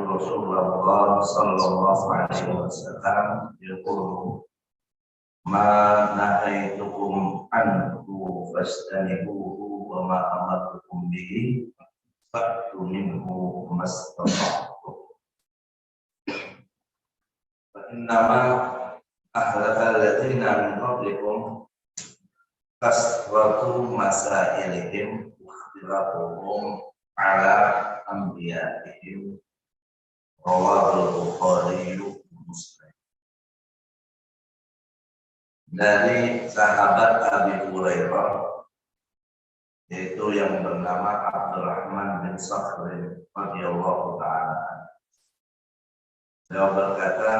Rasulullah sallallahu alaihi wasallam yaqulu ma nahaitukum anhu fastanibuhu wa ma amartukum bihi fa'tu minhu mastata'tum. Fa innama ahlakal ladzina min qablikum kasratu masailihim wa ikhtilafuhum ala anbiya'ihim. Rawahul Bukhari Muslim. Dari sahabat Abi Hurairah, yaitu yang bernama Abdurrahman bin Sakhr radhiyallahu ta'ala. Beliau berkata,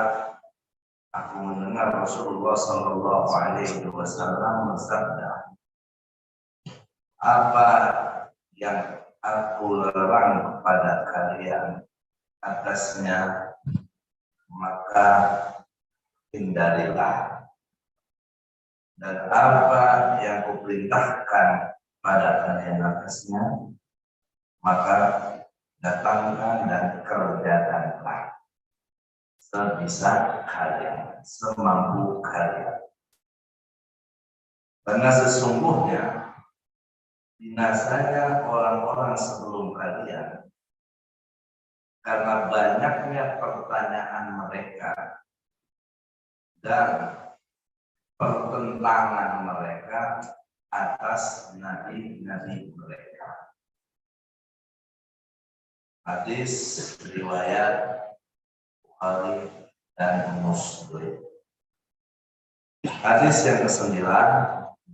aku mendengar Rasulullah sallallahu alaihi wasallam bersabda, apa yang aku larang kepada kalian atasnya, maka hindarilah, dan apa yang kuperintahkan pada kalian atasnya, maka datangkan dan kerjakanlah sebisa kalian, semampu kalian. Karena sesungguhnya binasanya orang-orang sebelum kalian karena banyaknya pertanyaan mereka dan pertentangan mereka atas nabi-nabi mereka. Hadis riwayat Bukhari dan Muslim. Hadis yang ke-9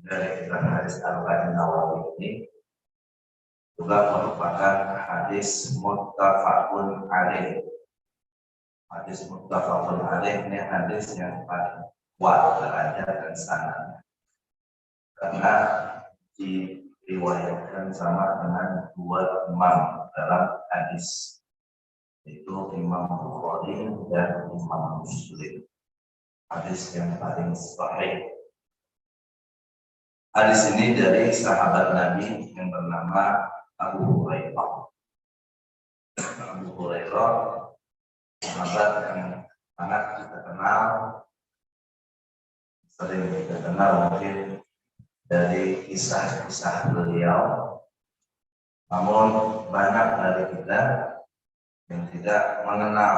dari kitab hadis Arba'in Nawawi ini juga merupakan hadis muttafaqun alaih. Hadis muttafaqun alaih ini hadis yang paling kuat derajat dan sanadnya, karena diriwayatkan sama dengan dua imam dalam hadis, yaitu Imam Bukhari dan Imam Muslim. Hadis yang paling sahih. Hadis ini dari sahabat Nabi yang bernama Abu Hurairah. Abu Hurairah, sahabat yang sangat kita kenal, sering kita kenal mungkin dari kisah-kisah beliau. Namun banyak dari kita yang tidak mengenal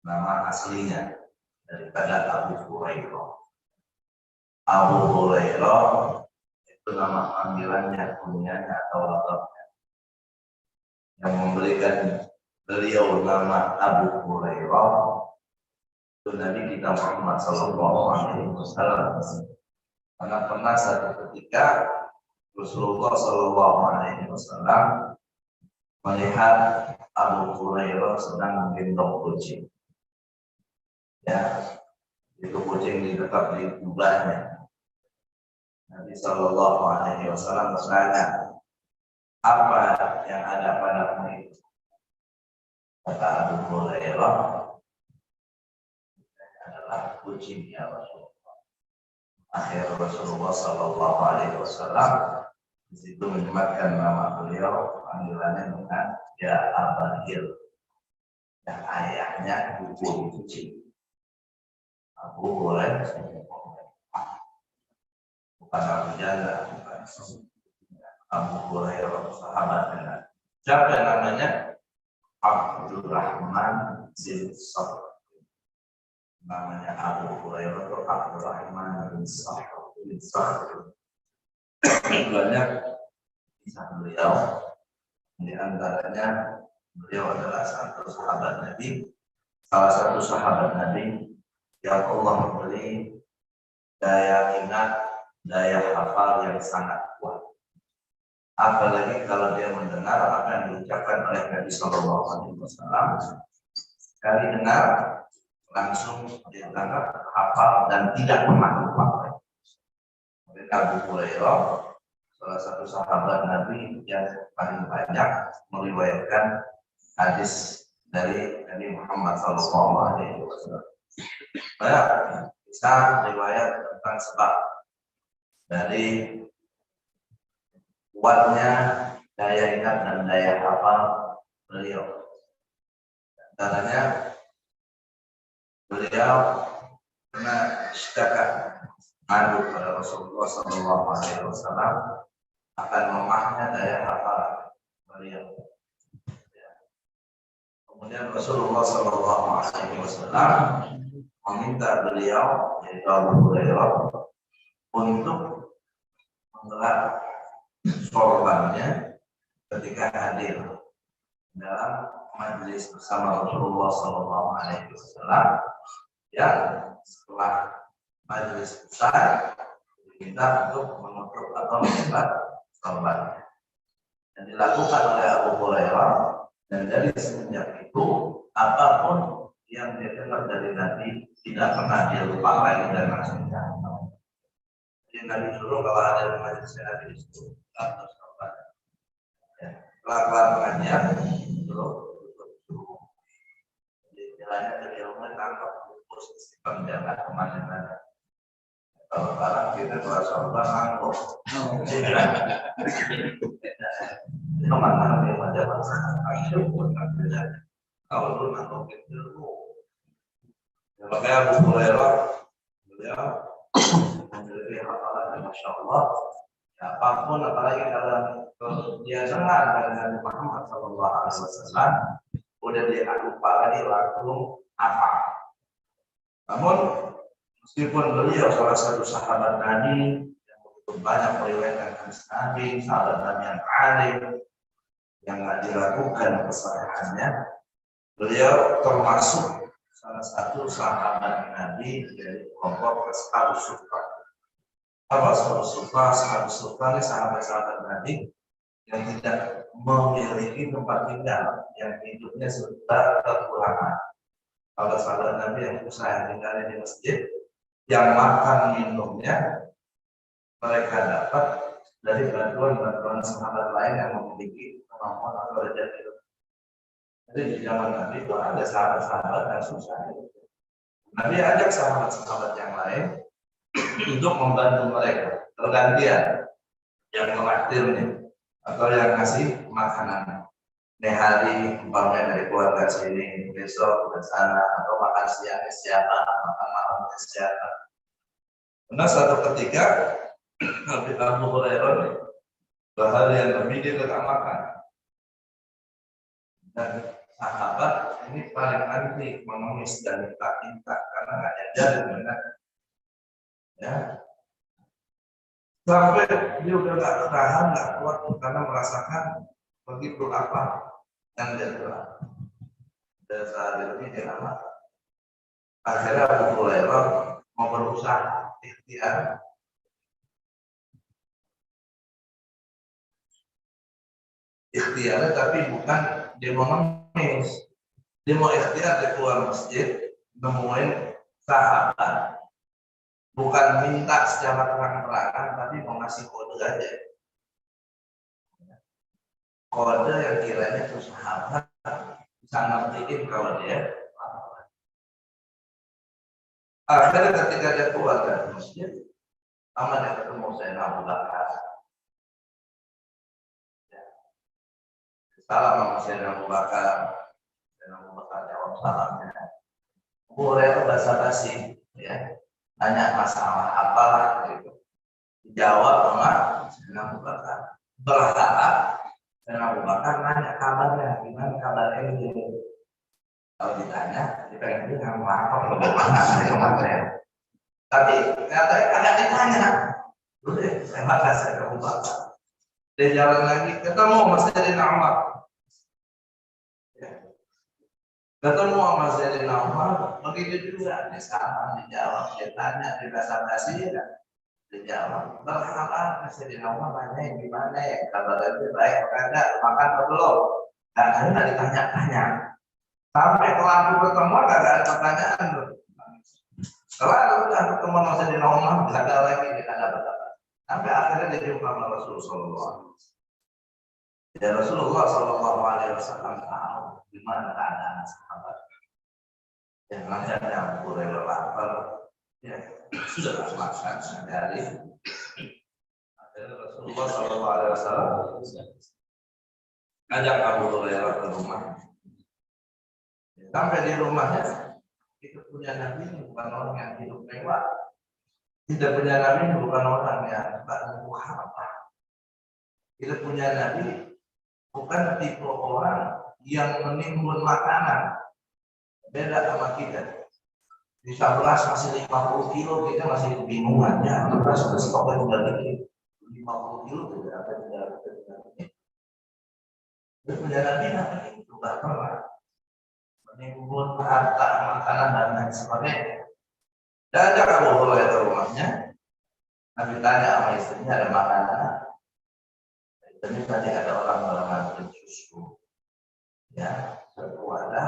nama aslinya daripada Abu Hurairah. Abu Hurairah itu nama panggilannya, kunyahnya atau lakabnya. Yang memberikan beliau nama Abu Hurairah itu Nabi kita Muhammad sallallahu alaihi wasallam. Karena pernah satu ketika Rasulullah sallallahu alaihi wasallam melihat Abu Hurairah sedang menggendong kucing. Ya, itu kucing tetap di jubahnya. Nabi sallallahu alaihi wasallam bertanya, apa yang ada padamu itu? Kata Abu Hurairah, adalah kucing ya Rasulullah. Akhir Rasulullah sallallahu alaihi wasallam di situ menyematkan nama beliau, panggilannya dengan ya Abahil, yang ayahnya kucing. Abu Hurairah, bukan Abu Janda, bukan Abu Hurairah, sahabat dengan siapa namanya? Abdurrahman bin Sakhr. Namanya Abu Hurairah atau Abdurrahman bin Sakhr. Banyak kisah beliau. Di antaranya beliau adalah satu sahabat Nabi, salah satu sahabat Nabi yang Allah memberi daya ingat, daya hafal yang sangat kuat. Apalagi kalau dia mendengar apa yang diucapkan oleh Nabi Sallallahu Alaihi Wasallam, sekali dengar langsung dia tangkap, hafal dan tidak pernah lupa. Abu Hurairah, salah satu sahabat Nabi yang paling banyak meriwayatkan hadis dari Nabi Muhammad Sallallahu Alaihi Wasallam. Banyak kisah riwayat tentang sebab dari kuatnya daya ingat dan daya hafal beliau. Caranya beliau pernah isytakat ngadu pada Rasulullah SAW akan lemahnya daya hafalan beliau. Kemudian Rasulullah SAW meminta beliau, yaitu Abu Hurairah, untuk menggelar sorbannya ketika hadir dalam majelis bersama Rasulullah SAW, yang setelah majelis besar diminta untuk menutup atau membuat sorban. Dan dilakukan oleh Abu Hurairah, dan dari semenjak itu apapun yang dia dengar dari Nabi tidak pernah dia lupa lagi dan langsung jatuh. Jadi Nabi suruh kalau ada majelis Nabi disuruh atau sorban. Kelar pengajian suruh. Jadi jalannya dari rumah tangkap terus istiqam jalan kemana-mana. Kalau barang kita keluar sorban angkut. Kemana dia menjabat asyik kalau lu nangkut itu. Makanya Abu Hurairah beliau memiliki hafalan Masya Allah. Apapun, apalagi kalau dia dengar dari Nabi Muhammad SAW, udah dia lupa lagi langsung apa. Namun meskipun beliau salah satu sahabat Nabi yang begitu banyak meriwayatkan hadis Nabi, sahabat Nabi yang alim, yang nggak diragukan kesalahannya, beliau termasuk salah satu sahabat Nabi dari kelompok Ashabus Suffah. Ashabus Suffah ini sahabat-sahabat Nabi yang tidak memiliki tempat tinggal, yang hidupnya serba kekurangan. Kalau sahabat Nabi yang usaha tinggalnya di masjid, yang makan minumnya mereka dapat dari bantuan sahabat lain yang memiliki kemampuan atau rezeki. Jadi di zaman Nabi itu ada sahabat-sahabat yang susah. Nabi ajak sahabat-sahabat yang lain untuk membantu mereka tergantian, yang melaktirnya atau yang ngasih makanan. Ini hari umpamanya dari keluarga sini, besok ke sana, atau makan siangnya siapa, makan malamnya siapa. Karena suatu ketika Abu Hurairah baharian Nabi dia tidak makan. Dan sahabat ini paling anti mengemis dan minta karena nggak jajan benar. Ya, sampai dia udah nggak tahan, nggak kuat karena merasakan begitu apa yang dia telah. Dan saat itu dia lama. Akhirnya Abu Hurairah mau berusaha ikhtiar. Ikhtiarnya tapi bukan dia mau ngemis, dia mau ikhtiar di keluar masjid nemuin sahabat, bukan minta secara terang-terangan tapi mau ngasih kode aja, kode yang kiranya itu sahabat bisa ngertiin kalau dia lapar. Akhirnya ketika dia keluar dari masjid, namanya ketemu Sayyidina Abu Bakar. Salam sama Sayyidina Abu Bakar. Sayyidina Abu Bakar jawab salamnya. Abu Hurairah basa-basi, ya, tanya masalah apalah gitu. Dijawab sama Sayyidina Abu Bakar. Berharap Sayyidina Abu Bakar nanya kabarnya, gimana kabarnya ini. Kalau ditanya, kita ini nggak mau apa kemarin. Tapi katanya kagak ditanya. Udah, terima kasih Abu Bakar. Dia jalan lagi, ketemu sama Sayyidina Umar. Ketemu sama Sayyidina Umar, begitu juga, dia sama, dijawab, dia tanya, dia basa-basi, dijawab. Berharap Sayyidina Umar nanya gimana ya, kabarnya baik apa enggak, makan atau belum? Dan nggak ditanya-tanya. Sampai kelar pertemuan nggak ada pertanyaan loh. Kalau udah ketemu sama Sayyidina Umar, nggak ada lagi, nggak ada apa-apa. Sampai akhirnya dia jumpa sama Rasulullah. Ya Rasulullah SAW tahu gimana keadaan sahabat. Yang namanya Abu Hurairah lapar, ya sudah makan sehari. Akhirnya Rasulullah SAW ajak Abu Hurairah ke rumah. Sampai di rumahnya, kita punya Nabi bukan orang yang hidup mewah. Kita punya Nabi bukan orang yang berbuah apa. Kita punya Nabi bukan tipe orang yang menimbun makanan. Beda sama kita. Bisa beras masih 50 kilo, kita masih kebingungan. Ya, beras sudah stoknya sudah dikit. 50 kilo tidak ada tidak. Kita punya Nabi itu nggak pernah menimbun harta, makanan dan lain sebagainya. Dan ajak Abu Hurairah ke rumahnya. Nabi tanya sama istrinya, ada makanan. Ini tadi ada orang bernama susu. Ya, ada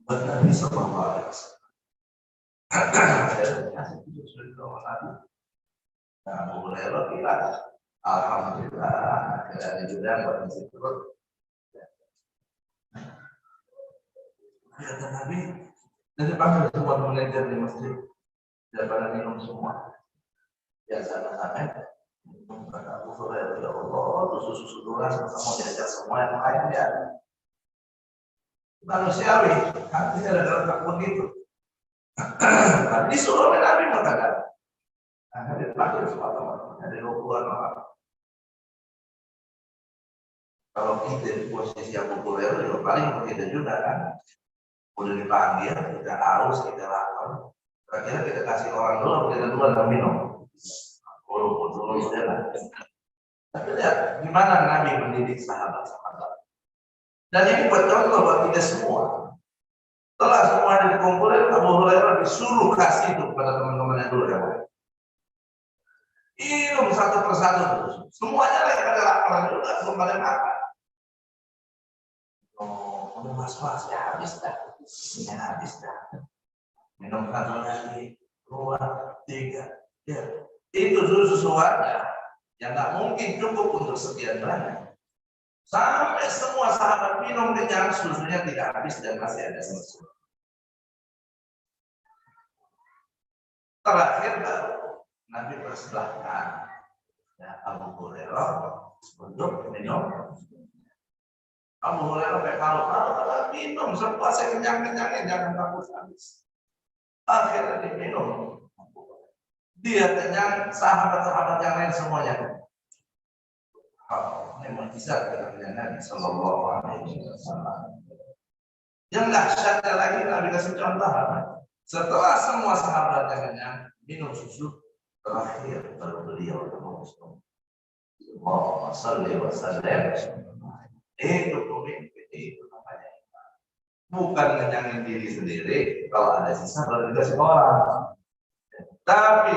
Nabi sallallahu alaihi wasallam. Nah, Abu Hurairah bilang, alhamdulillah, akhirnya juga buat situ. Kata Nabi, nanti panggil semua manajer di masjid, daripada minum semua. Ya sampai kata Abu Hurairah, ya Allah, susu duras kamu diajak semua yang lain ya. Manusiawi, hatinya ada takut itu. Disuruh oleh Nabi mengatakan, hadir panggil semua teman, ada 20-an orang. Kalau kita di posisi Abu Hurairah juga paling begitu juga kan. Udah dipanggil, kita haus, kita lapar. Kira-kira kita kasih orang dulu, kita duluan dan minum. Dulu sudah. Tapi lihat gimana Nabi mendidik sahabat-sahabat. Dan ini buat contoh buat kita semua. Setelah semua dikumpulin, Abu Hurairah disuruh kasih itu kepada teman-temannya dulu ya. Minum satu persatu terus. Semuanya lagi pada lapar juga, belum pada makan. Oh, udah mas ya habis dah. Ya habis dah. Minum satu lagi, 2, 3, ya. Itu susu warga yang nggak mungkin cukup untuk sekian banyak. Sampai semua sahabat minum kenyang, susunya tidak habis dan masih ada susu. Terakhir Nabi persilahkan ya, Abu Hurairah untuk minum. Abu Hurairah kalau minum sepuasnya kenyang-kenyangnya, jangan takut habis. Akhirnya diminum. Dia kenyang, sahabat-sahabat yang lain semuanya. Ini mujizat dari Nabi sallallahu alaihi wasallam. Yang dahsyatnya lagi Nabi kasih contoh. Setelah semua sahabat yang kenyang minum susu, terakhir baru beliau ngomong. Allahumma shalli wa sallim. Itu pemimpin itu namanya. Bukan kenyangin diri sendiri, kalau ada sisa baru dikasih orang. Tapi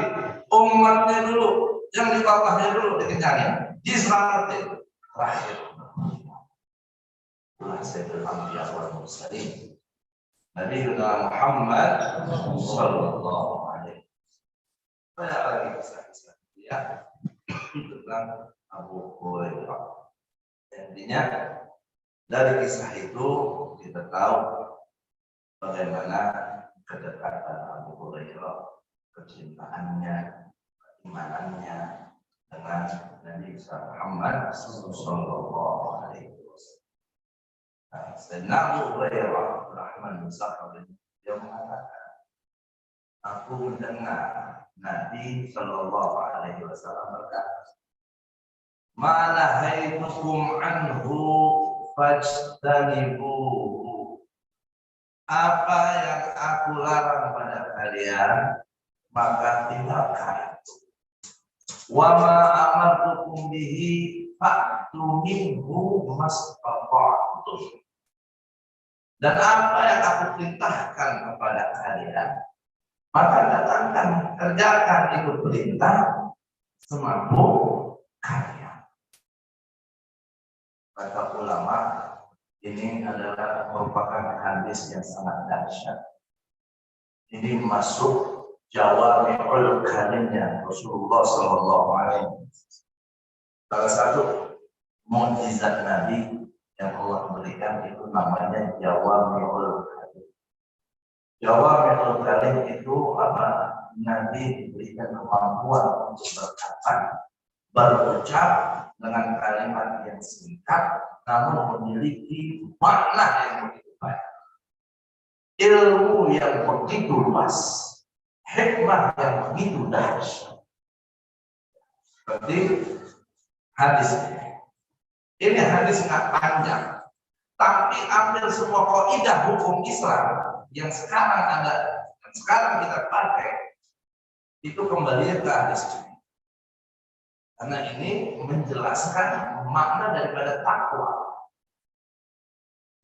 umatnya dulu, yang di bawahnya dulu dikenyangin, diselamatin. Terakhir, Sayyidul Anbiya wal Mursalin, Nabi Muhammad sallallahu alaihi wasallam. Banyak lagi kisah-kisah dia tentang Abu Hurairah. Intinya dari kisah itu kita tahu bagaimana kedekatan Abu Hurairah, kecintaannya, keimanannya dengan Nabi Muhammad sallallahu alaihi wasallam. Sayyidina Abu Hurairah Rahman bin Sakhr dia mengatakan, aku mendengar Nabi sallallahu alaihi wasallam berkata, "Ma nahaitukum anhu fajtanibuhu." Apa yang aku larang pada kalian, maka tinggalkan. Wa ma amartukum bihi fa'tu minhu mastata'tum. Dan apa yang aku perintahkan kepada kalian, maka datangkan, kerjakan itu perintah semampu kalian. Kata ulama, ini adalah merupakan hadis yang sangat dahsyat. Ini masuk jawami'ul kalimnya Rasulullah sallallahu alaihi wasallam. Salah satu mukjizat Nabi yang Allah berikan itu namanya jawami'ul kalim. Jawami'ul kalim itu apa? Nabi diberikan kemampuan untuk berkata, berucap dengan kalimat yang singkat namun memiliki makna yang begitu banyak. ilmu yang begitu luas, hikmah yang begitu dahsyat. Seperti hadis ini hadis nggak panjang, tapi ambil semua kaidah hukum Islam yang sekarang ada, yang sekarang kita pakai, itu kembali ke hadis ini. Karena ini menjelaskan makna daripada takwa.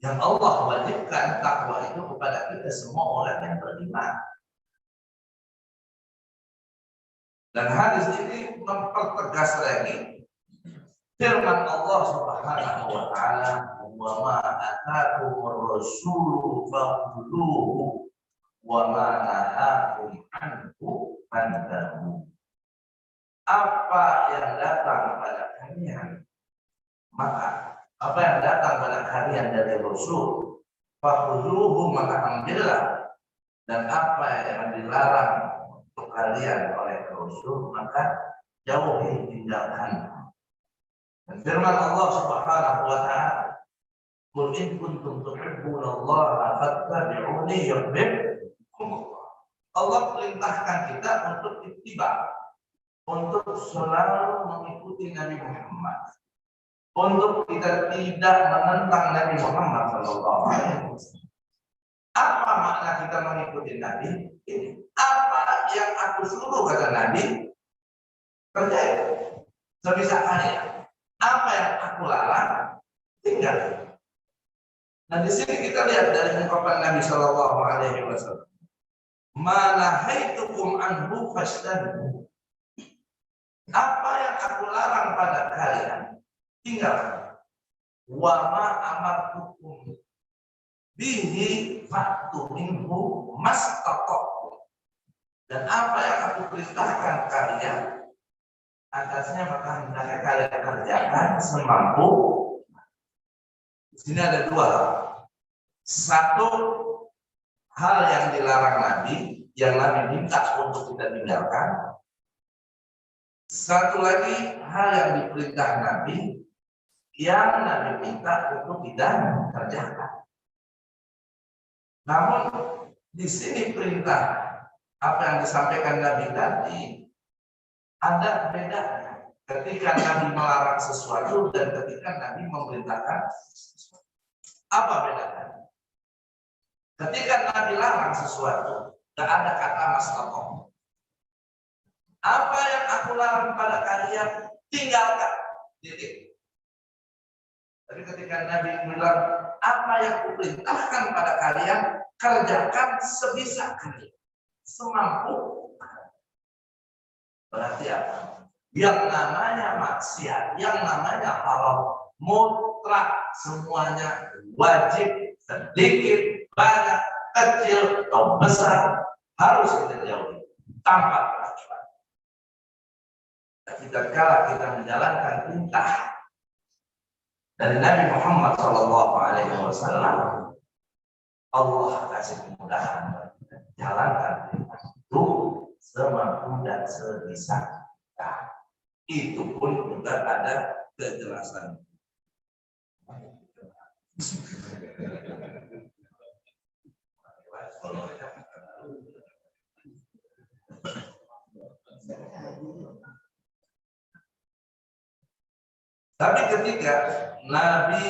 Yang Allah wajibkan takwa itu kepada kita semua orang yang beriman. Dan hadis ini mempertegas lagi firman Allah Subhanahu wa taala, "Wa ma ataakumur rasulu fakhudhuhu wa ma nahakum anhu fantahu." Apa yang datang pada kalian, maka apa yang datang pada kalian dari Rasul, fakhudhuhu, maka ambillah, dan apa yang dilarang untuk kalian oleh Rasul, maka jauhi, tinggalkan. Dan firman Allah Subhanahu wa taala, "Qul in kuntum tuhibbunallaha fattabi'uni yuhibbukum." Allah perintahkan kita untuk ittiba, untuk selalu mengikuti Nabi Muhammad, untuk kita tidak menentang Nabi Muhammad sallallahu alaihi wasallam. Apa makna kita mengikuti Nabi? Ini apa yang aku suruh, kata Nabi, kerjain sebisa kalian. Apa yang aku larang, tinggal. Nah, di sini kita lihat dari ungkapan Nabi Shallallahu Alaihi Wasallam, "Ma nahaitukum anhu fajtanibuh." Apa yang aku larang pada kalian, tinggal. "Wa ma amartukum bihi fa'tu minhu mastata'tum." Dan apa yang aku perintahkan kalian atasnya, maka hendaknya kalian kerjakan semampu. Di sini ada dua hal. Satu, hal yang dilarang Nabi, yang Nabi minta untuk kita tinggalkan. Satu lagi, hal yang diperintah Nabi, yang Nabi minta untuk kita kerjakan. Namun di sini perintah apa yang disampaikan Nabi tadi, ada bedanya ketika Nabi melarang sesuatu dan ketika Nabi memerintahkan sesuatu. Apa bedanya? Ketika Nabi larang sesuatu, tidak ada kata maslahat. Apa yang aku larang pada kalian, tinggalkan. Titik. Tapi ketika Nabi bilang, apa yang kuperintahkan pada kalian, kerjakan sebisa kalian, semampu. Berarti apa? Yang namanya maksiat, yang namanya haram, mutlak, semuanya wajib, sedikit, banyak, kecil atau besar, harus kita jauhi tanpa kecuali. Kita kala kita menjalankan perintah dari Nabi Muhammad SAW, Allah kasih kemudahan jalankan perintah itu semampu dan sebisa. Nah, itu pun juga ada kejelasan. Tapi ketika Nabi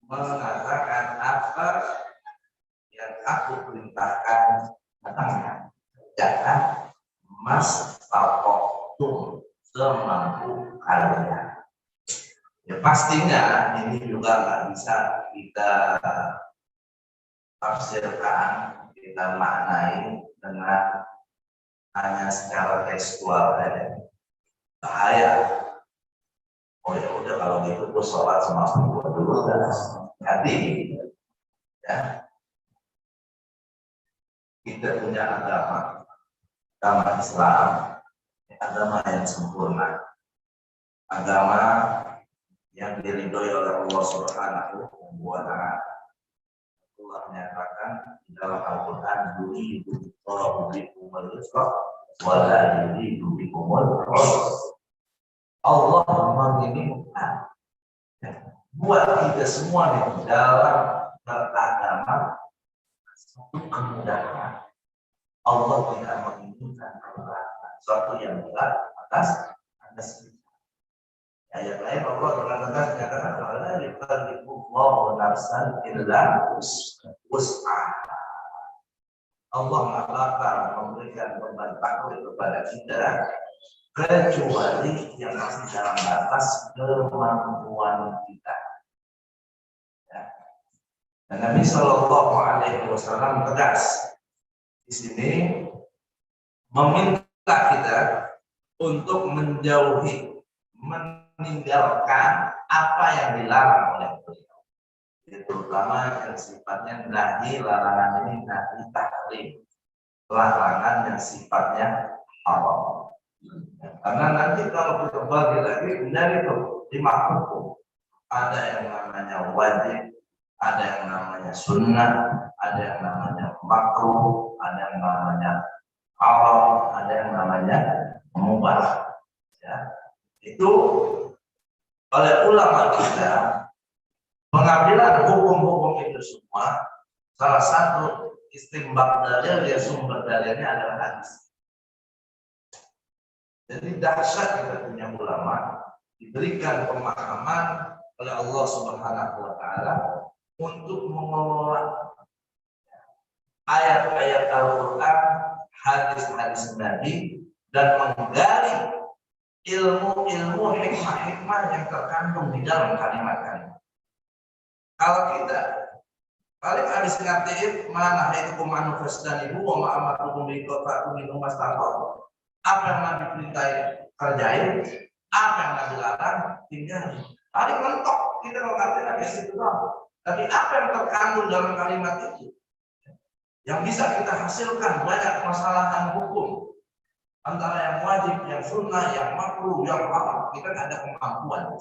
mengatakan apa yang aku perintahkan, katanya jangan mastata'tum, semampu kalian. Ya pastinya ini juga nggak bisa kita tafsirkan, kita maknai dengan hanya secara tekstual saja. Bahaya. Oh ya udah, kalau gitu gue sholat semampu gue dulu dan hati. Ya, kita punya agama Islam, agama yang sempurna, agama yang diridhoi oleh Allah Subhanahu wa taala. Allah menyatakan di dalam Al-Quran, "Yuridu Allahu bikumul yusra wa la yuridu bikumul usra." Allah menginginkan buat kita semua di dalam beragama Satu kemudahan. Allah tidak menginginkan keberatan. Suatu yang berat atas kita. Ayat lain Allah dengan tegas menyatakan wala yukallifu nafsan illa wus'aha. Allah nggak bakal memberikan beban taklif kepada kita kecuali yang masih dalam batas kemampuan kita. Ya. Dan Nabi Shallallahu Alaihi Wasallam tegas di sini meminta kita untuk menjauhi, meninggalkan apa yang dilarang oleh beliau. Terutama yang sifatnya nahi, larangan ini nahi tahrim, larangan yang sifatnya haram. Karena nanti kalau kita bagi lagi dari itu 5 hukum, ada yang namanya wajib, ada yang namanya sunnah, ada yang namanya makruh, ada yang namanya haram, ada yang namanya mubah. Ya. Itu oleh ulama kita pengambilan hukum-hukum itu semua, salah satu istinbat dalil ya sumber dalilnya adalah hadis. Jadi dahsyat kita punya ulama diberikan pemahaman oleh Allah Subhanahu wa taala untuk mengelola ayat-ayat Al-Qur'an, hadis-hadis Nabi dan menggali ilmu-ilmu hikmah-hikmah yang terkandung di dalam kalimat-kalimat. Kalau kita paling habis ngertiin mana itu manifestan ibu wa ma'amatukum bi qata'u min umastaqam. Apa yang Nabi perintahin kerjain, apa yang Nabi larang tinggalin. Paling mentok kita mau ngertiin habis itu doang. Tapi apa yang terkandung dalam kalimat itu yang bisa kita hasilkan banyak masalahan hukum antara yang wajib, yang sunnah, yang makruh, yang haram. Kita ada kemampuan.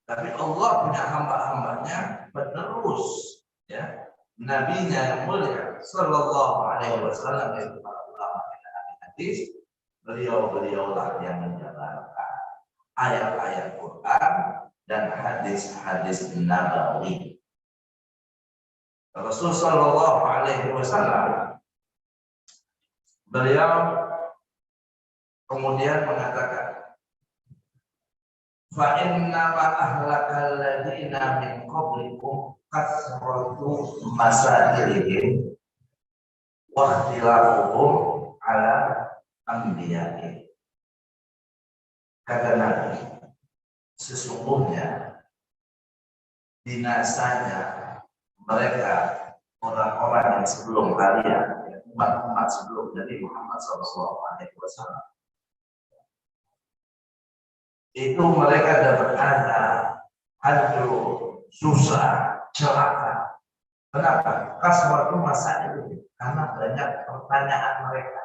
Tapi Allah punya hamba-hambanya penerus, ya, nabinya yang mulia Sallallahu Alaihi Wasallam itu para ulama hadis, beliau-beliaulah yang menjalankan ayat-ayat Quran dan hadis-hadis Nabawi. Rasul Sallallahu Alaihi Wasallam beliau kemudian mengatakan, fa inna ma ahlakal ladina min qablikum kasratu masailihim wa ikhtilafuhum ala anbiya'ihim. Kata Nabi, sesungguhnya binasanya mereka orang-orang yang sebelum kalian, umat-umat sebelum Nabi Muhammad SAW, itu mereka dapat hancur, susah, celaka. Kenapa? Kaswatu masa itu karena banyak pertanyaan mereka.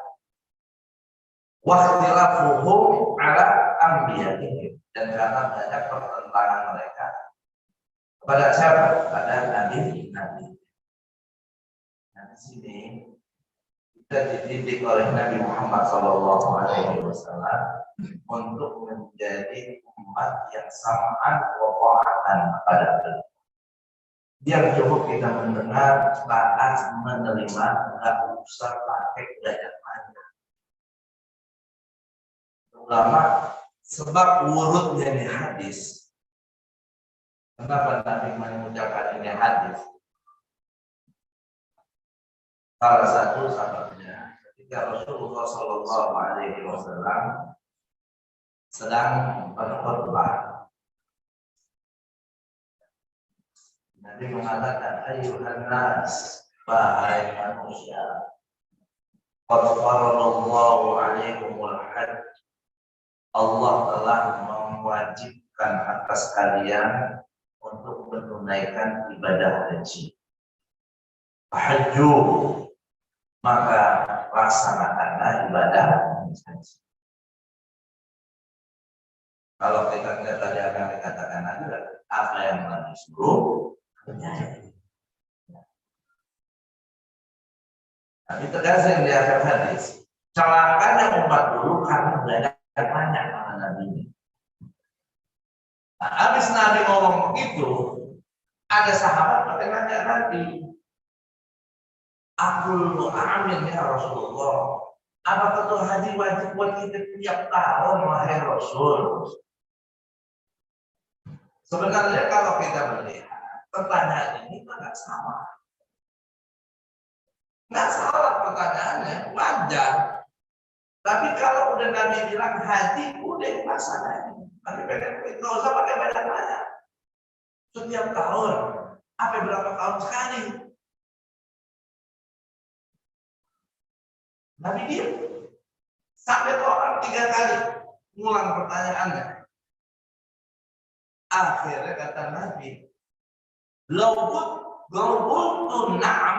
Wakhtilafuhum ala anbiya'ihim, dan karena banyak pertentangan mereka kepada siapa? Pada nabi-nabi. Nah, di sini kita dididik oleh Nabi Muhammad SAW untuk menjadi umat yang samaan wa ta'atan kepada beliau. Yang cukup kita mendengar, taat, menerima, nggak usah pakai banyak-banyak. Ulama sebab urutnya di hadis. Kenapa Nabi mengucapkan ini hadis? Salah satu sebabnya ketika Rasulullah Shallallahu Alaihi Wasallam sedang berkhutbah, Nabi mengatakan, ayuhan nas, wahai manusia, qad faradallahu alaikumul hajj, Allah telah mewajibkan atas kalian untuk menunaikan ibadah haji. Hajju, maka laksanakanlah ibadah haji. Kalau kita tidak tadi akan dikatakan adalah apa yang Nabi suruh terjadi. Tapi tegas yang di akhir hadis, celakanya umat dulu karena banyak mana Nabi. Nah, habis Nabi ngomong begitu, ada sahabat bertanya Nabi, Aku amin ya Rasulullah. Apakah tuh haji wajib buat kita tiap tahun, wahai Rasul? Sebenarnya kalau kita melihat pertanyaan ini nggak salah. Nggak salah pertanyaannya, wajar. Tapi kalau udah Nabi bilang haji, udah laksanain. Tapi nggak usah pakai banyak tanya. Setiap tahun, apa berapa tahun sekali? Nabi diam. Sampai orang 3 kali ngulang pertanyaannya. Akhirnya kata Nabi, Lawbut tu na'am.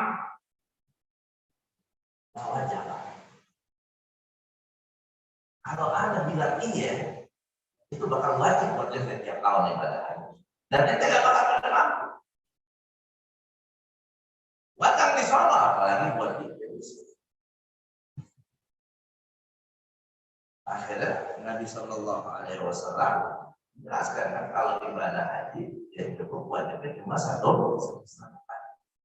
Wajah. Kalau Anda bilang iya, itu bakal wajib buat dia setiap tahun ibadah haji. Dan dia tidak bakal ada mampu. Wajib di sana apalagi buat dia. Akhirnya Nabi Shallallahu Alaihi Wasallam menjelaskan kan kalau ibadah haji ya cukup wajibnya cuma 1.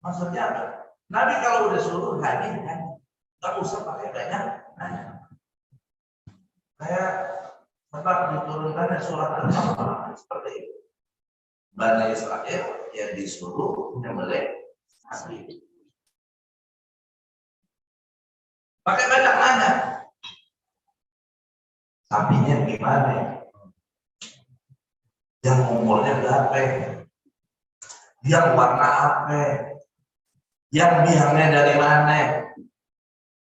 Maksudnya apa? Nabi kalau udah suruh haji, nggak usah pakai banyak nanya. Kayak tempat diturunkan surat Al-Baqarah seperti itu. Bani Israel yang disuruh menyembelih sapi. Pakai banyak nanya. Sapinya gimana? Yang umurnya berapa? Yang warna apa? Yang biangnya dari mana?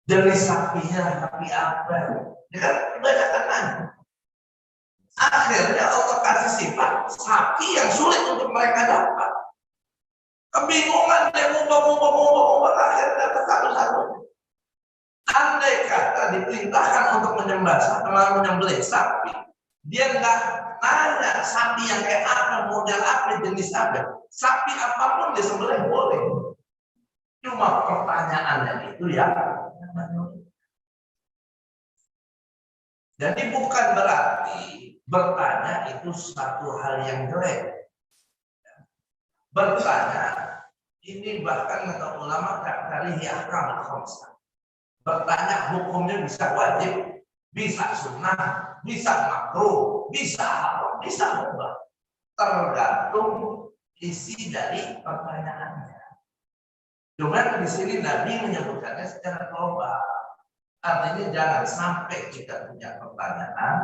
Jenis sapinya sapi apa? Ini kan banyak nanya. Akhirnya Allah kasih sifat sapi yang sulit untuk mereka dapat. Kebingungan dia ngubah akhirnya dapat satu-satunya. Andai kata diperintahkan untuk menyembelih sapi, dia nggak nanya sapi yang kayak apa, model apa, jenis apa. Sapi apapun disembelih boleh. Cuma pertanyaannya itu ya. Jadi bukan berarti bertanya itu satu hal yang jelek. Bertanya ini bahkan kata ulama dari ahkam khamsah. Bertanya hukumnya bisa wajib, bisa sunnah, bisa makruh, bisa haram, bisa mubah. Tergantung isi dari pertanyaannya. Cuma di sini Nabi menyebutkannya secara global. Artinya jangan sampai kita punya pertanyaan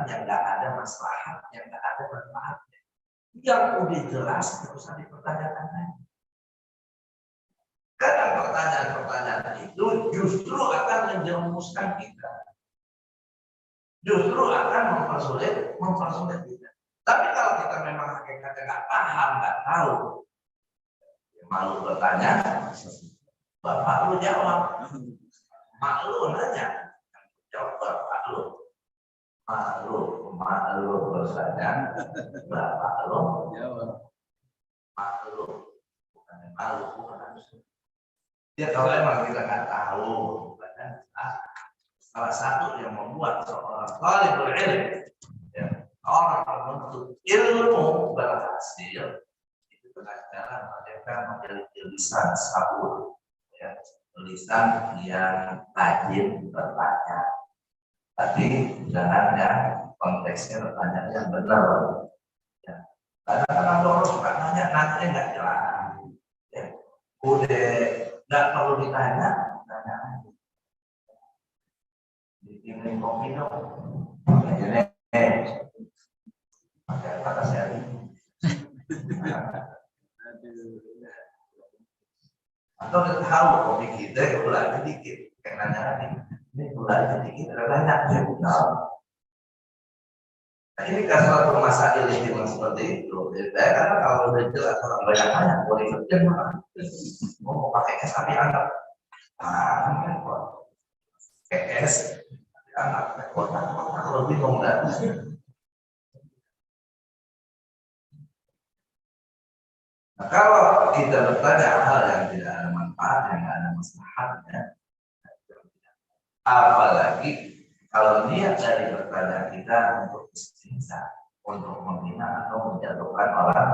yang nggak ada maslahat, yang nggak ada manfaatnya. Yang udah jelas terus dipertanyakan lagi. Karena pertanyaan-pertanyaan itu justru akan menjerumuskan kita. Justru akan mempersulit kita. Tapi kalau kita memang hakikatnya nggak paham, nggak tahu, ya malu bertanya, bapak lu jawab. Malu nanya, jawab bapak lu. Malu bertanya, bapak lu jawab. Malu, bukan malu, bukan harus. Ya kalau memang kita nggak tahu, salah satu yang membuat seorang talibul ilm, ya, orang menuntut ilmu berhasil itu dengan cara mereka memiliki lisan sabur, ya, lisan yang rajin bertanya. Tapi jangan yang konteksnya bertanya yang benar. Ya. Karena orang orang suka nanya nggak jelas. Ya. Udah nggak perlu ditanya, tanya aja. Bikin kopi dong. Ini pakai kata seri. Atau udah tahu kopi kita gulanya dikit, kayak nanya lagi. Ini gulanya dikit, ada banyak ya. Nah, ini kan suatu masalah istimewa seperti itu. Karena kalau udah jelas orang banyak boleh kerja mau pakai es tapi anggap es anak kota kalau bingung kan. Nah, kalau kita bertanya hal yang tidak ada manfaat, yang tidak ada maslahatnya, apalagi kalau niat dari bertanya kita untuk istinsa, untuk menghina atau menjatuhkan orang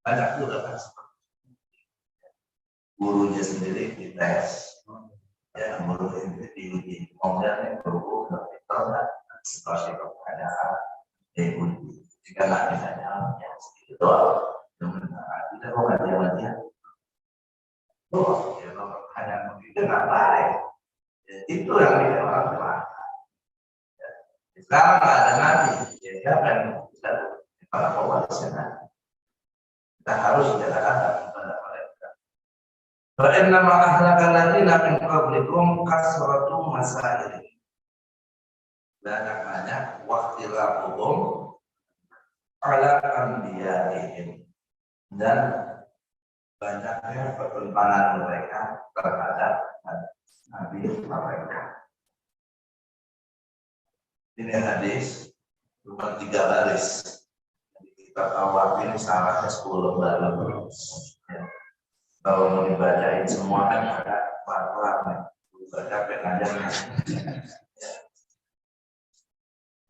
banyak juga kan seperti itu. gurunya sendiri dites, ya guru ini diuji, kemudian guru berpikir seperti keadaan diuji. Jika nggak bisa jawab, ya segitu doang. Kita mau ngajar-ngajar, ya kalau pertanyaan begitu nggak baik. Ya, itu yang bikin orang tua. Ya. Sekarang nggak ada nabi, ya siapa yang bisa para pewarisnya? Kita harus jalan kepada mereka. Fa'inna ma'ahlakal ladina min qablikum kasratu masail. Banyak waktilakuhum ala anbiya'ihim. Dan banyaknya pertentangan mereka terhadap nabi mereka. Ini hadis cuma 3 baris. Kita tahu ini salahnya 10 baris. Ya. Kalau mau dibacain semua kan ada apa-apa, baca pengajarnya.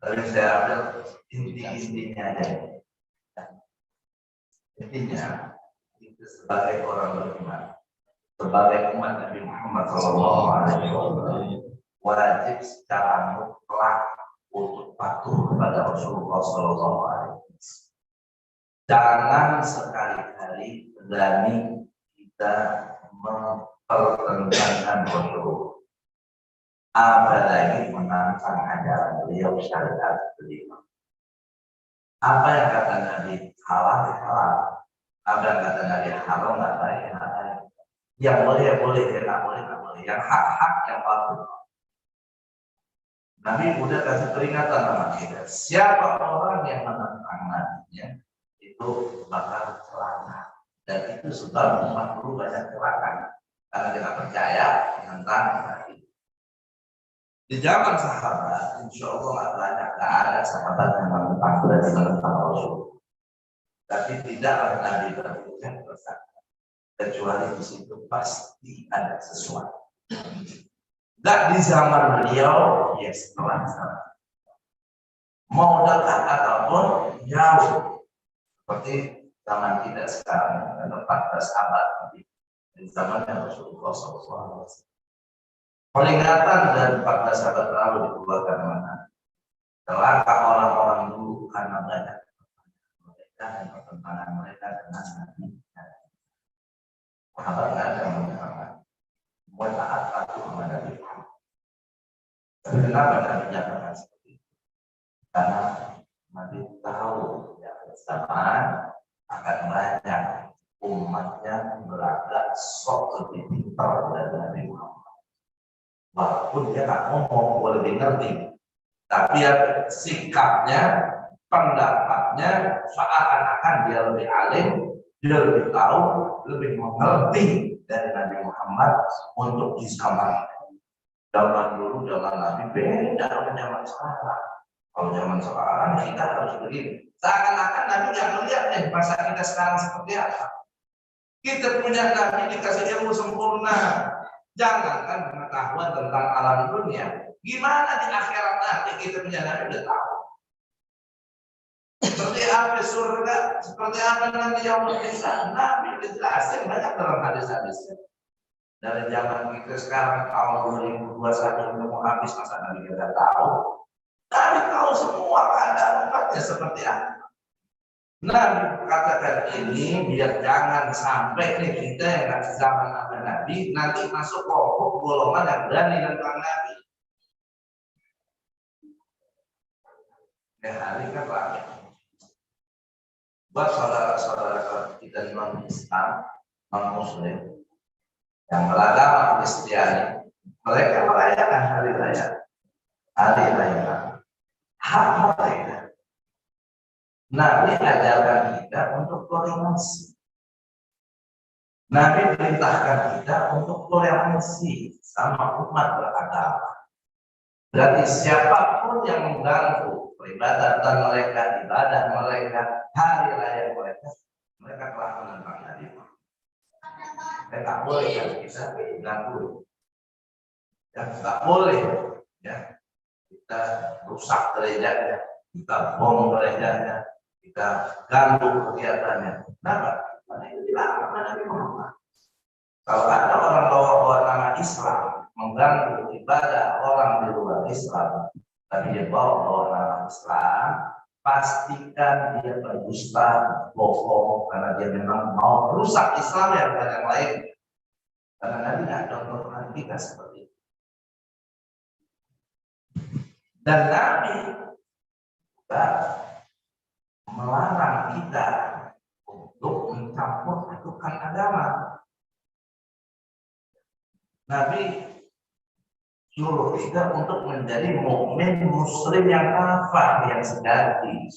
Tapi saya ambil inti-intinya aja. Intinya itu sebagai orang beriman, sebagai umat Nabi Muhammad SAW wajib secara mutlak untuk patuh kepada Rasulullah SAW. Jangan sekali-kali berani kita mempertentangkan Rasulullah, apalagi menantang ajaran beliau syariat beliau. Apa yang kata Nabi halal, halal. Apa yang kata Nabi haram, nggak baik, nggak baik. Yang boleh, boleh, yang nggak boleh, nggak boleh. Yang hak, yang bagus. Nabi udah kasih peringatan sama kita. Siapa orang yang menentang Nabi-nya, itu bakal celaka. Dan itu sebab umat dulu banyak celaka. Karena kita percaya tentang Nabi. Di zaman sahabat, insya Allah nggak banyak, nggak ada sahabat yang menentang dan menentang Rasul. Tapi tidaklah Nabi berbicara bersama, kecuali di situ pasti ada sesuatu. Nggak di zaman beliau, ya setelah sana. Mau dekat ataupun jauh, seperti zaman kita sekarang, ada 14 abad di zaman Rasulullah SAW. Peringatan dan 14 abad lalu dikeluarkan mana? Celaka orang-orang dulu karena banyak mereka dan pertentangan mereka dengan Nabi. Sahabat nggak ada yang menentang. Semua taat patuh kepada Nabi. Kenapa Nabi nyatakan seperti itu? Karena Nabi tahu ya bersamaan akan banyak umatnya beragak sok lebih pintar dari Nabi Muhammad. Walaupun dia nggak ngomong, gue lebih ngerti, tapi ya sikapnya, pendapatnya seakan-akan dia lebih alim, dia lebih tahu, lebih mengerti dari Nabi Muhammad untuk disamakan. Zaman dulu, zaman Nabi beda dengan zaman sekarang. Kalau zaman sekarang kita harus begini. Seakan-akan Nabi nggak melihat nih masa kita sekarang seperti apa. Kita punya Nabi dikasih ilmu sempurna. Jangankan pengetahuan tentang alam dunia, gimana di akhirat nanti kita punya Nabi udah tahu. Seperti apa surga, seperti apa nanti yaumul hisab, Nabi udah jelasin banyak dalam hadis-hadisnya. Dari zaman kita sekarang tahun 2021 udah mau habis, masa Nabi udah tahu. Nabi tahu semua keadaan umatnya seperti apa. Nabi katakan ini biar jangan sampai nih kita yang nggak zaman sama Nabi nanti masuk kelompok golongan yang berani tentang Nabi. Hari kan banyak. Buat saudara-saudara kita non Islam, non Muslim yang beragama Kristiani, mereka merayakan hari raya, hak mereka. Nabi ajarkan kita untuk toleransi. Nabi perintahkan kita untuk toleransi sama umat beragama. Berarti siapapun yang mengganggu peribadatan mereka, ibadah mereka, hari raya mereka telah menentang Nabi. Tidak boleh kan kita ganggu. Ya, tidak boleh ya kita rusak gerejanya, kita bom gerejanya, kita ganggu kegiatannya. Kenapa? Karena itu dilarang Nabi Muhammad. Kalau ada orang bawa nama Islam mengganggu ibadah orang di luar Islam, tapi dia bawa nama Islam, pastikan dia berdusta, bohong, karena dia memang mau rusak Islam yang yang lain. Karena Nabi tidak contohkan kita seperti itu. Dan Nabi juga melarang kita untuk mencampur adukan agama. Nabi suruh kita untuk menjadi mukmin muslim yang kafah, yang sejati.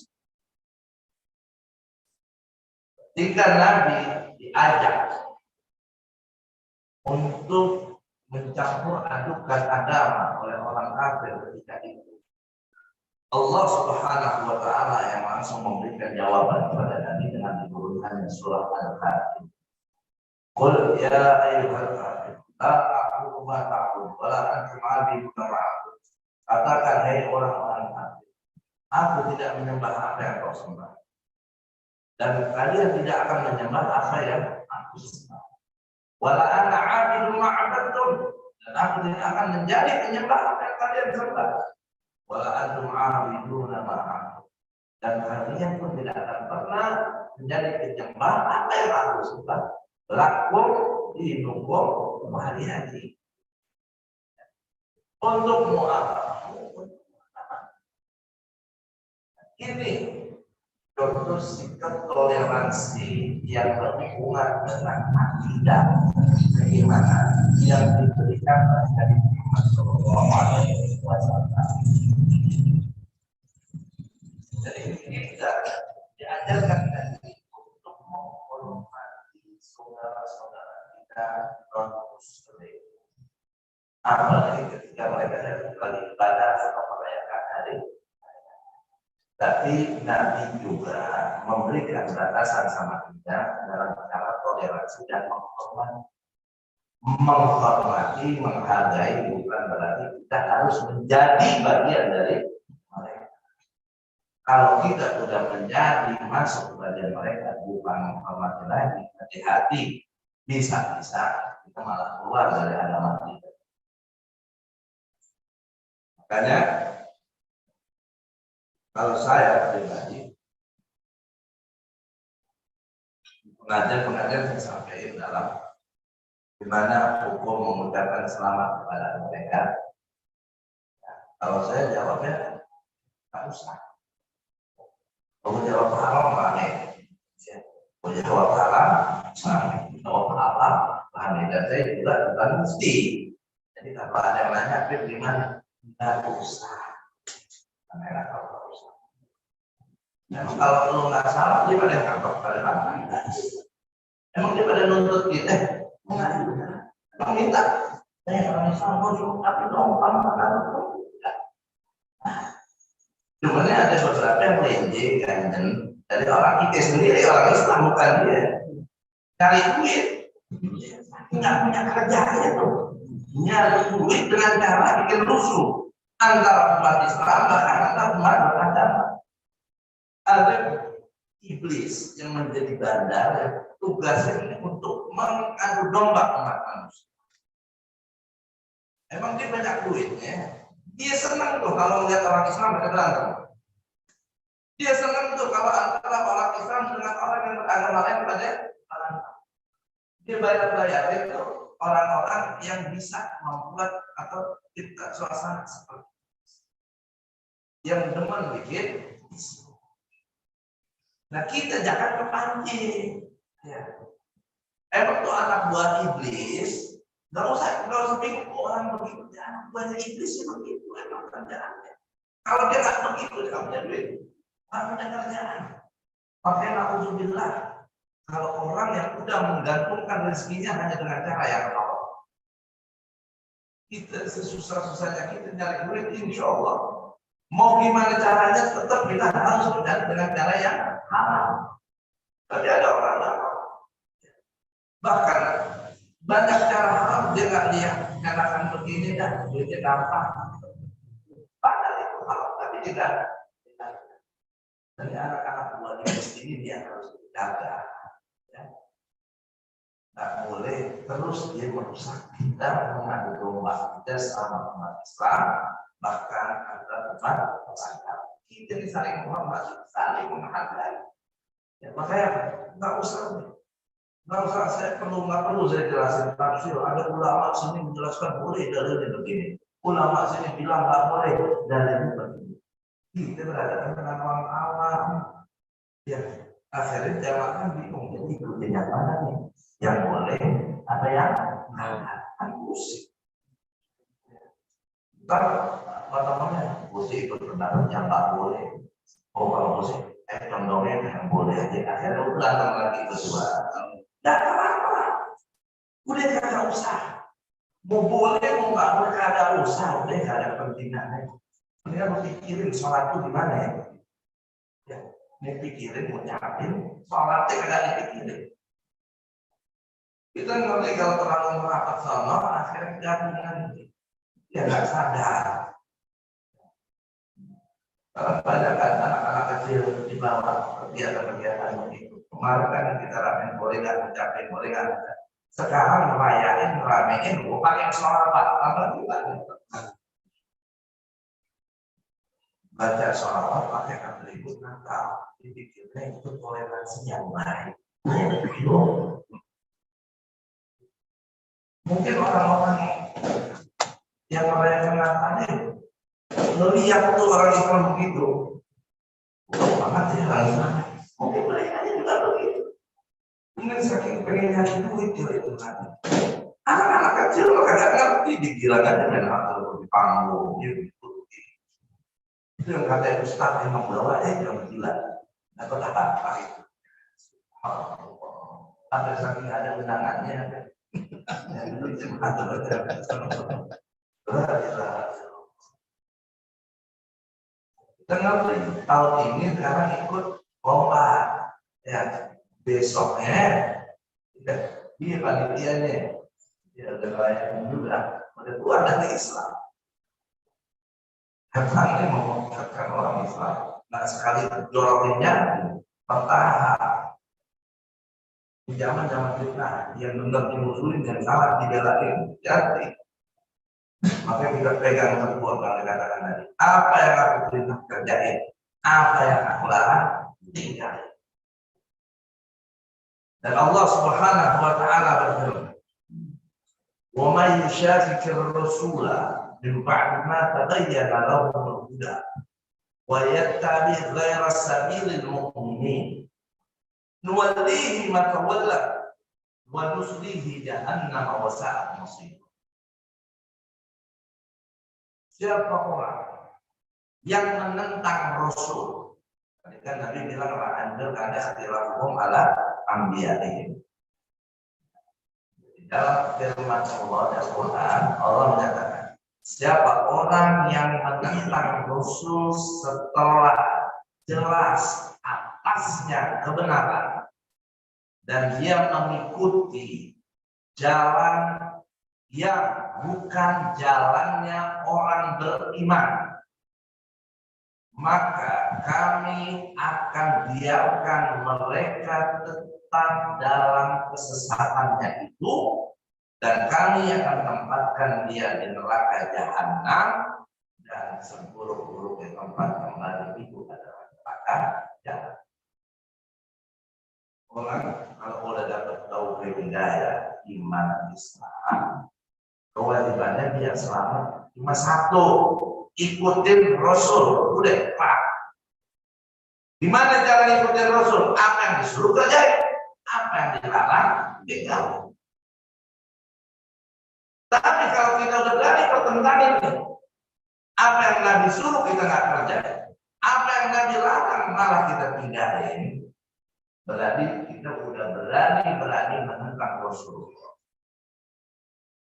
Ketika Nabi diajak untuk mencampur adukan agama oleh orang kafir ketika itu, Allah Subhanahu wa taala yang langsung memberikan jawaban kepada Nabi dengan diturunkannya surah Al-Kahfi. Qul ya ayyuhal kafirun la a'budu ma ta'budun wa la antum 'abidun ma a'budu. Katakan hai orang-orang kafir, aku tidak menyembah apa yang kau sembah, dan kalian tidak akan menyembah apa yang aku sembah. Wa la ana 'abidun ma 'abadtum, dan aku tidak akan menjadi penyembah apa yang kalian sembah. Wa la antum 'abidun ma a'budu, dan kalian pun tidak akan pernah menjadi penyembah apa yang aku sembah. Lakum dinukum waliyadi. Untukmu apa? Ini contoh sikap toleransi yang berhubungan dengan akidah keimanan yang diberikan dari Muhammad Shallallahu Alaihi Wasallam. Jadi ini kita diajarkan tadi untuk menghormati saudara-saudara kita non-muslim, apalagi ketika mereka lagi ibadah atau merayakan hari. Tapi Nabi juga memberikan batasan sama kita dalam cara toleransi dan menghormati, menghargai, bukan berarti kita harus menjadi bagian dari mereka. Kalau kita sudah menjadi masuk bagian mereka, bukan menghormati lagi, hati-hati, bisa-bisa kita malah keluar dari agama kita. Makanya kalau saya pribadi, pengajar-pengajar saya sampaikan dalam gimana hukum mengucapkan selamat kepada mereka. Kalau saya jawabnya, tak usah. Kalau jawab haram, aneh. Kalau jawab haram, aneh. Jawab halal, aneh. Dan saya juga bukan mesti. Jadi kalau ada yang nanya, gimana? Tak usah. Karena kalau tak usah. Memang kalau lu nggak salah, dia pada kantor pada mana? Emang dia pada nuntut kita? Enggak. Emang minta? Saya orang Islam, tapi dong, kamu. Sebenarnya ada beberapa yang lenje kan, dari orang kita sendiri, orang Islam bukan dia. Cari duit, nggak punya kerjaan itu. Nyari duit dengan cara bikin rusuh antara umat Islam bahkan antar umat beragama. Ada iblis yang menjadi bandar, tugasnya ini untuk mengadu domba umat manusia. Emang dia banyak duitnya, dia senang tuh kalau melihat orang Islam berantem. Dia senang tuh kalau antara orang Islam dengan orang yang beragama lain pada berantem. Dia bayar itu orang-orang yang bisa membuat atau cipta suasana seperti itu. Yang demen bikin. Nah kita jangan kepancing. Ya. Emang tuh anak buah iblis, nggak usah bingung orang begitu. Ya, anak buahnya iblis sih begitu, emang kerjaannya. Kalau dia nggak begitu, dia nggak punya duit, nggak punya kerjaan. Makanya alhamdulillah, kalau orang yang udah menggantungkan rezekinya hanya dengan cara yang Allah, kita sesusah-susahnya kita nyari duit, insya Allah, mau gimana caranya tetap kita harus mencari dengan cara yang halal. Tapi ada orang yang bahkan banyak cara halal dia nggak lihat katakan begini dan duitnya gampang. Padahal itu halal tapi tidak. Dari anak-anak buah di ini dia harus dijaga. Ya. nggak boleh terus dia merusak kita mengadu domba kita sama umat Islam, bahkan antar umat beragama. Kita ini saling menghormati, saling menghargai. Ya, makanya nggak usah saya nggak perlu saya jelasin tafsir. Ada ulama sini menjelaskan boleh dalilnya begini, ulama sini bilang nggak boleh dalilnya begini. Kita berhadapan dengan orang awam, ya akhirnya jamaah bingung, jadi ikutin yang mana nih, yang boleh apa yang kan musik. Ntar apa namanya musik ikut pendapat yang nggak boleh. Oh kalau musik contohnya yang boleh aja, akhirnya lu berantem lagi berdua. Nggak apa-apa, udah kagak usah. Mau boleh mau nggak boleh kagak usah, udah nggak ada kepentingannya. Mendingan lu pikirin sholat itu di mana ya? Ya, mau pikirin, mau nyapin, sholatnya kagak dipikirin. Kita ngerti kalau terlalu merapat sama, akhirnya gabungan ya nggak sadar. Banyak kan anak-anak kecil di bawah kegiatan-kegiatan begitu. Kemarin kan kita ramein boleh nggak, ucapin boleh nggak. Sekarang merayain, ramein, pakai sholawat, tambah juga. Baca sholawat pakai atribut Natal, dipikirnya itu toleransi yang baik. Mungkin orang-orang yang merayakan Natal ini ngelihat tuh orang Islam begitu, banget ya langsung. Mungkin mereka juga begitu. Mungkin saking pengen nyari duit itu nanti. Anak-anak kecil kadang ngerti, digilang aja main atur di panggung gitu. Itu yang kata Ustaz yang membawa jangan gila. Atau apa itu? Ada saking ada undangannya. Kita ngerti tahun ini sekarang ikut lomba, ya besoknya ya, dia panitianya ya udah layak juga udah keluar dari Islam. Karena mau mengatakan orang Islam, nah sekali dorongnya bertahap. Di zaman kita yang benar dimusuhin dan salah dibelain, jadi maka kita pegang teguh apa yang dikatakan tadi. Apa yang aku perintah kerjain, apa yang aku larang tinggalin. Dan Allah Subhanahu wa taala berfirman, "Wa may yushaqiqir rasula min ba'di ma tabayyana lahu al-huda wa yattabi' ghayra sabilil mu'minin nuwallihi ma tawalla wa nuslihi jahannam wa sa'at masir." Siapa orang yang menentang Rasul? Tadi kan Nabi bilang anjur ada istilah umum ala anbiya'i. Di dalam firman Allah Al-Quran, Allah menyatakan, siapa orang yang menentang Rasul setelah jelas atasnya kebenaran dan dia mengikuti jalan yang bukan jalannya orang beriman, maka kami akan biarkan mereka tetap dalam kesesatannya itu, dan kami akan tempatkan dia di neraka jahanam, dan seburuk-buruknya tempat kembali itu adalah neraka jahanam. Orang kalau udah dapat tauhid hidayah iman Islam, kewajibannya dia selamat cuma satu, ikutin Rasul. Udah pak. Gimana cara ikutin Rasul? Apa yang disuruh kerjain, apa yang dilarang tinggal. Tapi kalau kita udah berani pertentangan ini, apa yang Nabi suruh kita nggak kerjain, apa yang Nabi larang malah kita tinggalin, berarti kita udah berani menentang Rasul.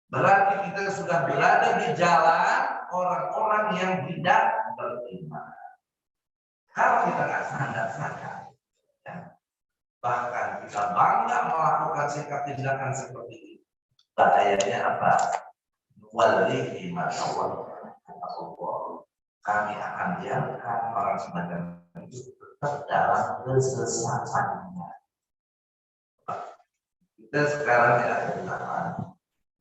Berarti kita sudah berada di jalan orang-orang yang tidak beriman. Kalau kita nggak sadar, ya, bahkan kita bangga melakukan sikap tindakan seperti ini, bahayanya apa? Walihi masawal. Kami akan biarkan orang semacam itu tetap dalam kesesatannya. Kita sekarang di akhir zaman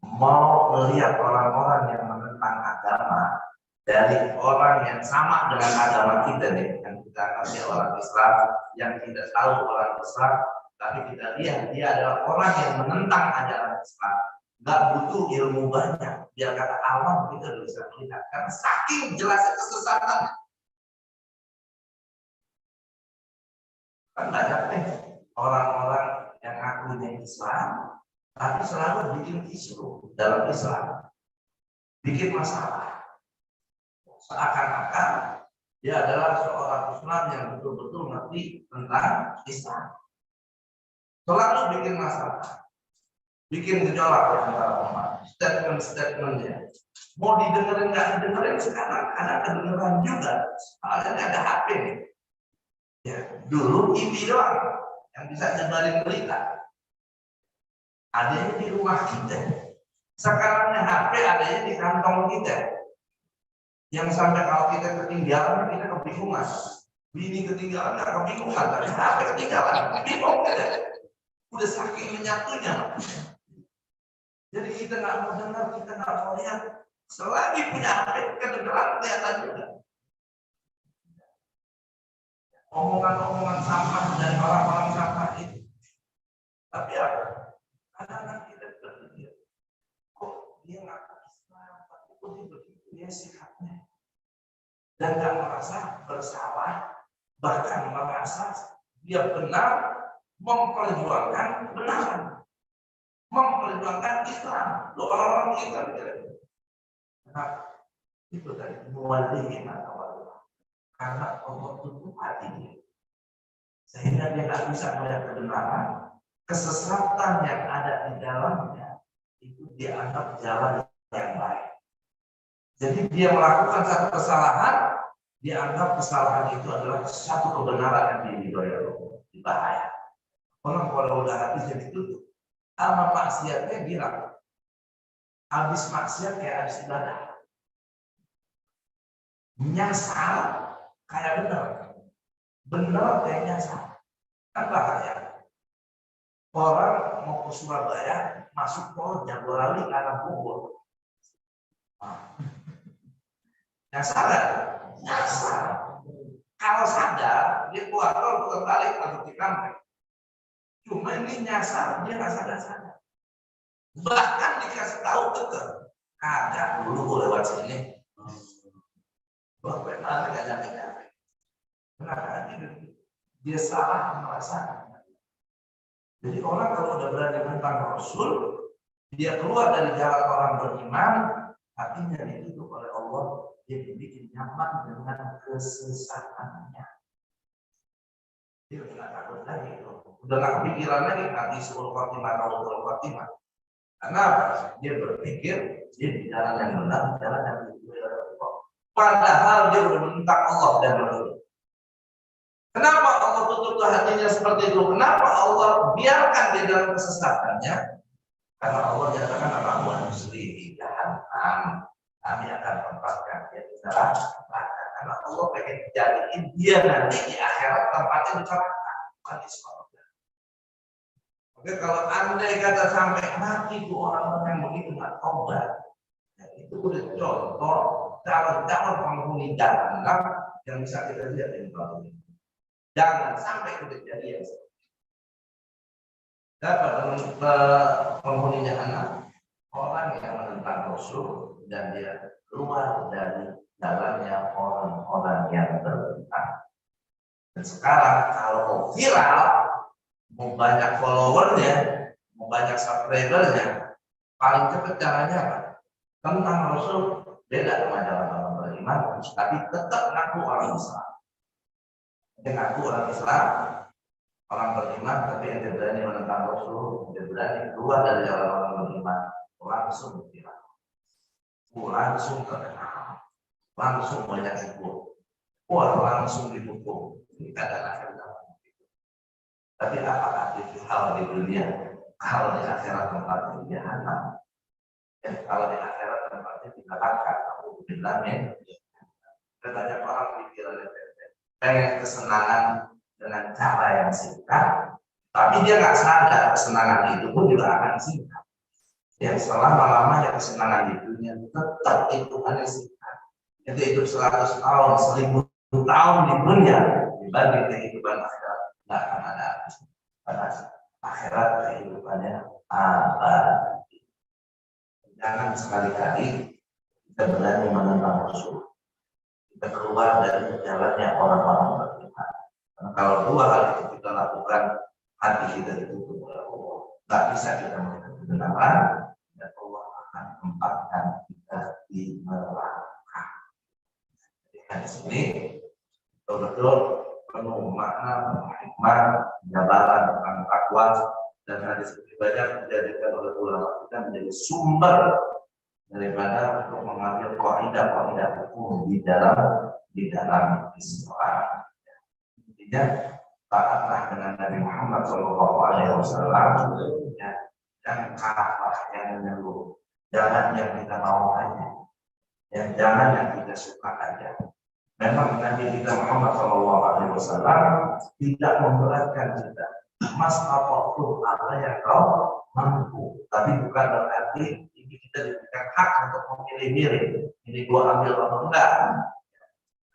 mau melihat orang-orang yang menentang agama dari orang yang sama dengan agama kita nih, yang kita anggap orang Islam, yang tidak tahu orang Islam, tapi kita lihat dia adalah orang yang menentang ajaran Islam. Nggak butuh ilmu banyak, biar kata awam kita bisa melihat karena saking jelasnya kesesatan. Kan banyak nih orang-orang yang ngakunya Islam, tapi selalu bikin isu dalam Islam, bikin masalah. Seakan-akan dia adalah seorang Islam yang betul-betul ngerti tentang Islam. Selalu bikin masalah, bikin gejolak di antara umat, statement-statementnya. Mau didengerin nggak didengerin sekarang ada kedengeran juga. Soalnya ada HP nih. Ya, dulu TV doang yang bisa nyebarin berita. Adanya di rumah kita. Sekarang HP adanya di kantong kita. Yang sampai kalau kita ketinggalan kita kebingungan. Bini ketinggalan nggak kebingungan, tapi HP ketinggalan bingung kita. Udah saking menyatunya. Jadi kita nggak mau dengar, kita nggak mau lihat. Selagi punya HP kedengaran kelihatan juga. Omongan-omongan sampah dari orang-orang sampah itu. Tapi apa? Kadang-kadang kita berpikir, kok dia ngaku Islam, tapi kok dia begitu ya sikapnya. Dan gak merasa bersalah, bahkan merasa dia benar memperjuangkan kebenaran, memperjuangkan Islam. Orang-orang Islam nah, itu tadi muwalihin atau karena Allah tutup hatinya, sehingga dia tak bisa melihat kebenaran, kesesatan yang ada di dalamnya itu dianggap jalan yang baik. Jadi dia melakukan satu kesalahan, dianggap kesalahan itu adalah satu kebenaran yang diridhoi Allah, bahaya. Orang kalau udah hati jadi tutup, sama maksiatnya bilang, habis maksiat kayak habis ibadah, nyasar kayak benar kayak nyasar, kan bahaya. Orang mau ke Surabaya, masuk tol Jagorawi arah Bogor. Nyasar, nyasar. Kalau sadar, dia keluar tol putar balik masuk di kampung. Cuma ini nyasar, dia nggak sadar. Bahkan dikasih tahu tetap, ada dulu lewat sini. Bapak nggak nyampe. Kenapa dia salah merasakan? Jadi orang kalau udah berani tentang Rasul, dia keluar dari jalan orang beriman, hatinya ditutup oleh Allah, dia dibikin nyaman dengan kesesatannya. Dia udah nggak takut lagi, udah nggak kepikiran lagi nanti suul khotimah atau suul khotimah. Karena dia berpikir dia di jalan yang benar, jalan yang diridhoi Allah. Padahal dia udah menentang Allah dan Rasul. Kenapa Allah tutup hatinya seperti itu? Kenapa Allah biarkan dia dalam kesesatannya? Karena Allah nyatakan Ar-Rahman Muslim Jahannam, kami akan tempatkan dia di neraka. Karena Allah pengen jadiin dia nanti di akhirat tempatnya di neraka, bukan di surga. Oke, kalau andai kata sampai mati itu orang-orang yang begitu nggak tobat, ya itu udah contoh calon-calon penghuni jahannam yang bisa kita lihat di muka bumi. Jangan sampai kejadian dapat penghuni jahannam orang yang menentang Rasul dan dia keluar dari jalannya orang-orang yang bertentang. Dan sekarang kalau mau viral, mau banyak followernya, mau banyak subscribernya, paling cepat caranya apa? Tentang Rasul beda sama jalan orang beriman, tapi tetap ngaku orang Islam. Ngaku orang Islam, orang beriman, tapi yang berani menentang Rasul, yang berani keluar dari jalan orang beriman, langsung viral, langsung terkenal, langsung banyak ikut, langsung didukung. Ini kadang-kadang tapi apakah itu hal di dunia? Kalau di akhirat tempatnya di jahannam, kalau di akhirat tempatnya di neraka, aku bilangnya, banyak orang pikirannya pengen kesenangan dengan cara yang singkat, Tapi dia nggak sadar kesenangan itu pun juga akan singkat. Ya, selama-lamanya kesenangan di dunia tetap hitungannya singkat. Itu hidup 100 tahun, 1000 tahun di dunia dibanding kehidupan akhirat nggak akan ada habis. Pada akhirat kehidupannya abadi. Jangan sekali-kali kita berani menentang musuh. Kita keluar dari jalannya orang-orang beriman. Karena kalau dua hal itu kita lakukan, hati kita ditutup oleh Allah. Tak bisa kita melihat kebenaran, dan Allah akan tempatkan kita di neraka. Jadi di sini betul-betul penuh makna, hikmah, jabaran tentang takwa, dan hadis ini banyak dijadikan oleh ulama kita menjadi sumber daripada untuk mengambil kaidah-kaidah hukum di dalam Islam. Intinya taatlah dengan Nabi Muhammad SAW, ya, jangan kalah, jangan mengeluh, jangan yang kita mau aja, ya, jangan yang kita suka aja. Memang Nabi kita Muhammad SAW tidak memberatkan kita. Mas apa tuh apa yang kau mampu, tapi bukan berarti ini kita diberikan hak untuk memilih-milih. Ini gua ambil atau enggak.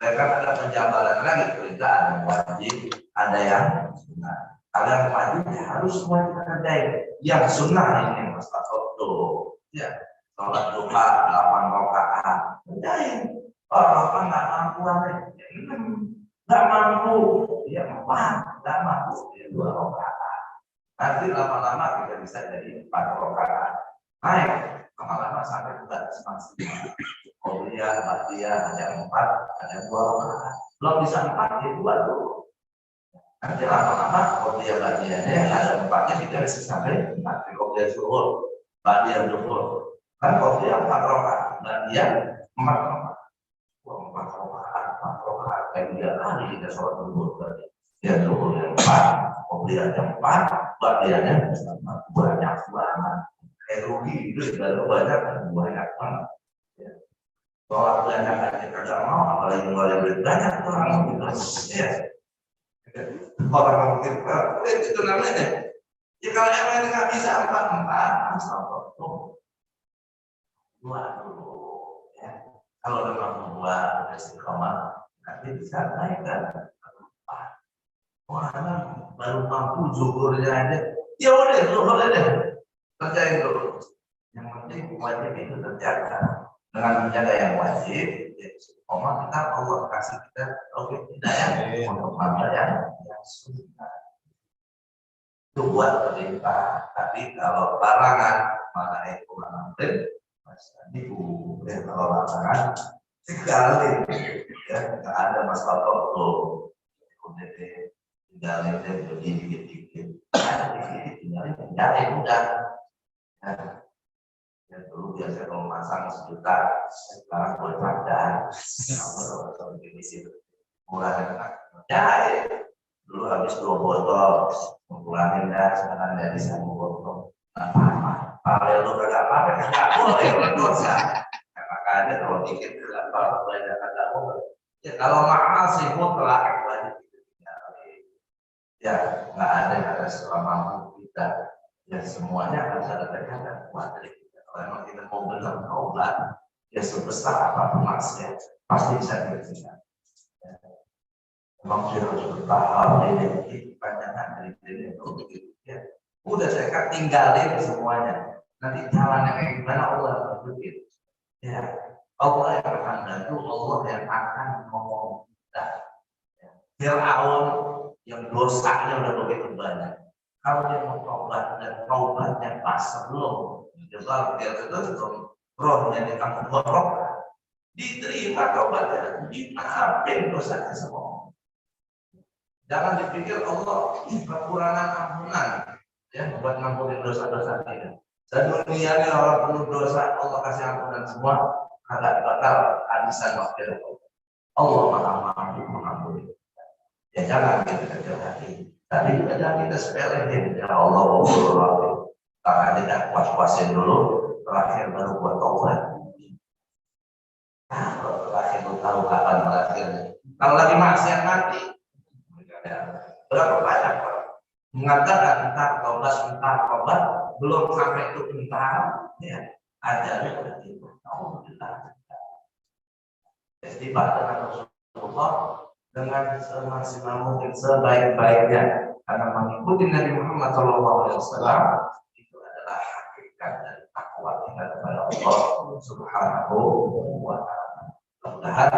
Mereka ada penjabaran lagi, perintah ada yang wajib, ada yang sunnah. Ada yang wajib ya harus semua kita kerjain. Yang sunnah ini Mas tuh, ya, sholat duha 8 rakaat, kerjain. Apa nggak mampu ya, nggak mampu, ya 4, nggak mampu, ya 2 rakaat. Nanti lama-lama kita bisa jadi 4 rakaat. Naik lama-lama sampai bulan maksimal. Qobliyah, ba'diyah, ada yang 4, ada yang 2 rakaat. Belum bisa 4, ya 2 dulu. Nanti lama-lama qobliyah, ba'diyahnya ada 4-nya kita bisa sampai nanti qobliyah zuhur, ba'diyah zuhur. Kan qobliyah 4 rakaat, ba'diyah 4 rakaat. 4 rakaat, kayak 3 kali kita sholat zuhur tadi. Ya zuhur yang 4, qobliyahnya 4, ba'diyahnya banyak banget. Rugi itu sudah banyak banget. Ya. Kalau banyak aja tidak mau, apalagi mulai banyak orang gitu. Ya. Orang mungkin itu namanya. Ya kalau yang nggak bisa 4, asal tuh 2 dulu. Ya. Kalau memang 2 istiqomah, nanti bisa naik kan 4. Orang baru mampu zuhurnya aja. Ya udah zuhur aja. Kerjain dulu. Yang penting wajib itu terjaga. Dengan menjaga yang wajib, ya, kita Allah kasih kita taufik hidayah untuk mengambil yang sunnah. Itu buat perintah. Tapi kalau larangan, mana itu mengambil, ya, kalau larangan sekali, ya nggak ada masalah tuh. Udah deh, tinggalin deh, jadi dikit-dikit. Tinggalin udah. Ya dulu biasa kalau masang 1 juta, sekarang boleh padahal. Kalau begini murah enak. Ya, dulu habis 2 botol, kurangin dah, sekarang jadi 1 botol. Nah, kalau lu kagak pakai, kagak boleh, dosa. Makanya kalau dikit kalau banyak kagak boleh. Ya kalau mahal sih mutlak wajib ditinggalin. Ya nggak ada yang ada selama kita. Ya semuanya harus ada tekanan kuat dari kita. Kalau memang kita mau benar taubat, ya sebesar apapun maksiat pasti bisa dikerjakan. Ya. Memang sudah harus bertahap ini panjangan dari diri itu. Ya. Udah saya tinggalin semuanya. Nanti jalannya kayak gimana Allah berpikir. Ya, Allah yang akan bantu, Allah yang akan ngomong kita. Ya. Fir'aun yang dosanya udah begitu banyak. Kalau dia mau taubat dan taubatnya pas sebelum dia itu rohnya ditangkap roh, diterima taubatnya, dimaafin dosanya semua. Jangan dipikir Allah kekurangan ampunan, ya buat ngampunin dosa-dosa kita. Dunia ini orang penuh dosa, Allah kasih ampunan semua, kagak bakal habisan waktu Allah maha mampu mengampuni. Ya jangan kita kecil hati. Tapi juga jangan kita sepelein. Ya Allah, karena tidak puas-puasin dulu, terakhir baru buat taubat. Kalau terakhir tahu kapan terakhirnya. Kalau lagi maksiat mati, berapa banyak orang mengatakan entah tobat, belum sampai itu entah, ya ajalnya udah tiba. Alhamdulillah. Istighfar dengan Rasulullah dengan semaksimal mungkin, sebaik-baiknya, karena mengikuti Nabi Muhammad SAW itu adalah hakikat dari takwa kita kepada Allah Subhanahu wa Ta'ala. Mudah-mudahan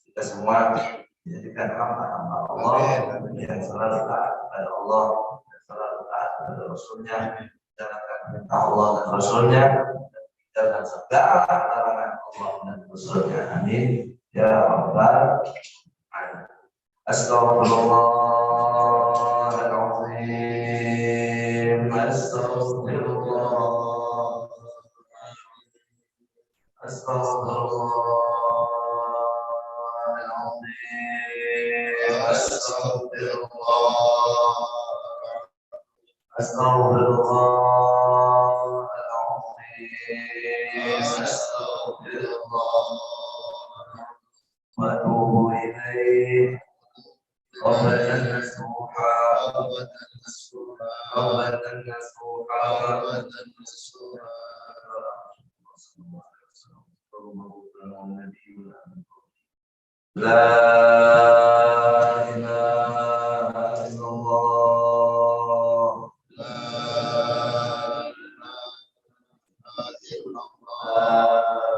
kita semua dijadikan hamba-hamba Allah yang selalu taat kepada Allah dan selalu taat kepada Rasulnya, menjalankan perintah Allah dan Rasulnya, dan segala larangan Allah dan Rasulnya. Amin ya rabbal alamin. Astaghfirullahaladzim. Astaghfirullah. Astaghfirullahaladzim. Astaghfirullah. Astaghfirullahaladzim. Astaghfirullah. Wa atubu ilaih. Tawbatan nasuha. Tawbatan nasuha. La ilaha illallah. La ilaha illallah. La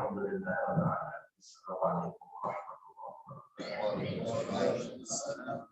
Alhamdulillah. Assalamualaikum warahmatullahi wabarakatuh.